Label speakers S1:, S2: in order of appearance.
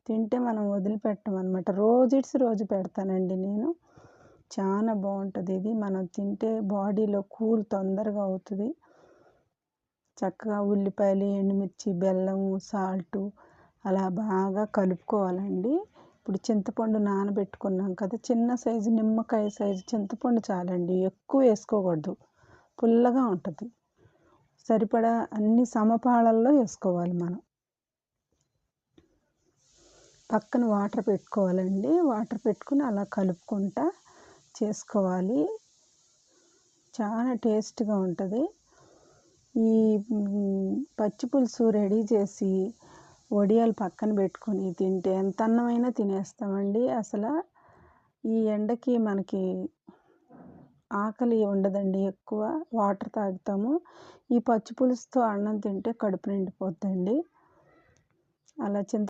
S1: తింటే మనం వదిలిపెట్టమనమాట. రోజు రోజు పెడతానండి నేను. చాలా బావుంటది ఇది. మనం తింటే బాడీలో కూల్ తొందరగా అవుతది. చక్కగా ఉల్లిపాయలు, ఎండుమిర్చి, బెల్లము, సాల్టు అలా బాగా కలుపుకోవాలండి. ఇప్పుడు చింతపండు నానబెట్టుకున్నాం కదా! చిన్న సైజు నిమ్మకాయ సైజు చింతపండు చాలండి. ఎక్కువ వేసుకోకూడదు. పుల్లగా ఉంటది. సరిపడా అన్ని సమపాళల్లో వేసుకోవాలి మనం. పక్కన వాటర్ పెట్టుకోవాలండి. వాటర్ పెట్టుకొని అలా కలుపుకుంటా చేసుకోవాలి. చాలా టేస్ట్‌గా ఉంటది. ఈ పచ్చి పులుసు రెడీ చేసి వడియాలు పక్కన పెట్టుకొని తింటే ఎంత అన్నమైనా తినేస్తామండి. ఈ ఎండకి మనకి ఆకలి ఉండదండి ఎక్కువ. వాటర్ తాగుతాము. ఈ పచ్చి పులుసుతో అన్నం తింటే కడుపు నిండిపోద్దండి. అలా